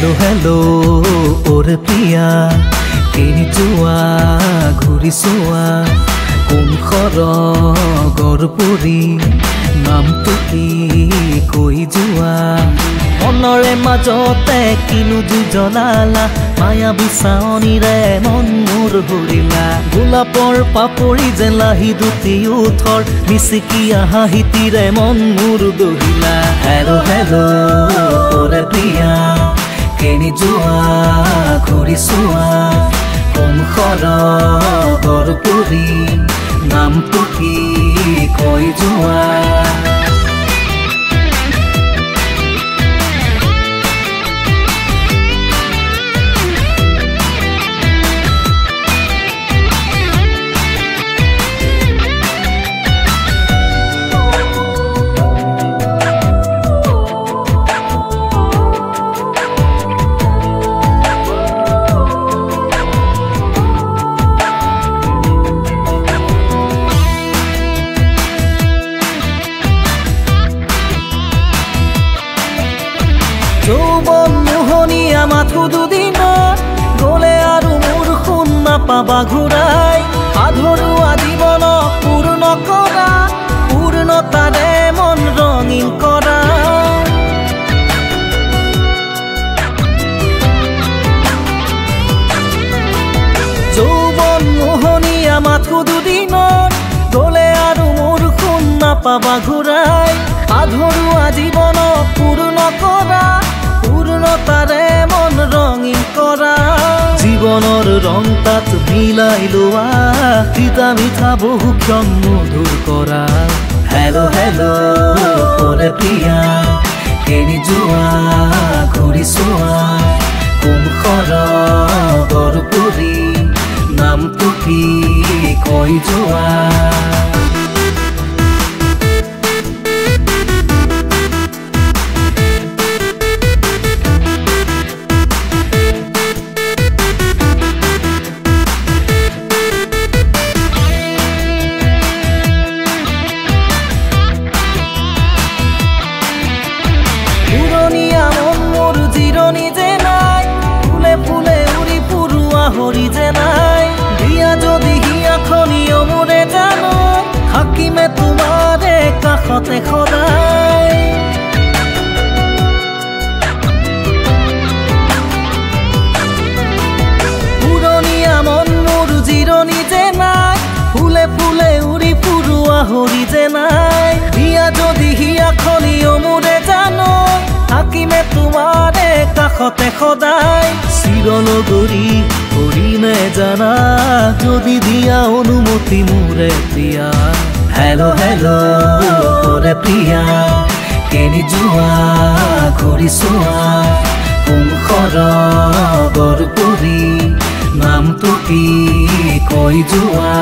hello hello ओरे प्रिया केनी जोआ घुरी सोआ कोन खरगर परि नामটো কি কৈ যোৱা মনৰে মাজতে কিনো জুজলালা মায়া বিচানিৰে মন মোৰ ভৰিলা গোলাপৰ পাপৰি যেন লাহি দুটি উঠৰ মিচিকিয়া হাঁহিতিৰে মন মোৰ দহিলা হেলো হেলো ওৰে প্ৰিয়া কেনি যোৱা ঘূৰি চোৱা কোন খৰগৰ পৰি নামটো কি কৈ যোৱা যৌবন মোহনীয়া মাথো দুদিন গলে আৰু মোৰ শুন নাপাবা ঘূৰাই আধৰুৱা জীৱন পূৰ্ণ কৰা পূৰ্ণতাৰে মন ৰঙীন কৰা যৌবন মোহনীয়া মাথো দুদিন গলে আৰু মোৰ শুন নাপাবা ঘূৰাই আধৰুৱা জীৱন পূৰ্ণ কৰা পূৰ্ণতাৰে মন ৰঙীন কৰা জীৱনৰ ৰং তাত মিলাই লোৱা তিতা মিঠা বহু ক্ষণ মধুৰ কৰা হেলো হেলো ওৰে প্ৰিয়া কেনি যোৱা ঘূৰি চোৱা কোন খৰগৰ পৰি নামটো কি কৈ যোৱা হৰি যে নাই দিয়া যদি হিয়াখনি অমৰে জানো থাকিমে তোমাৰে কাষতে সদায় পুৰণীয়া মন মোৰ জিৰণি যে নাই ফুলে ফুলে উৰি ফুৰোৱা হৰি যে নাই দিয়া যদি হিয়াখনি অমৰে জানো থাকিমে তোমাৰে কাষতে সদায় চিৰনগৰী কৰিমে জানা যদি দিয়া অনুমতি মোৰে প্ৰিয়া হেলো হেলো ওৰে প্ৰিয়া কেনি যোৱা ঘূৰি চোৱা কোন খৰগৰ পৰি নামটো কি কৈ যোৱা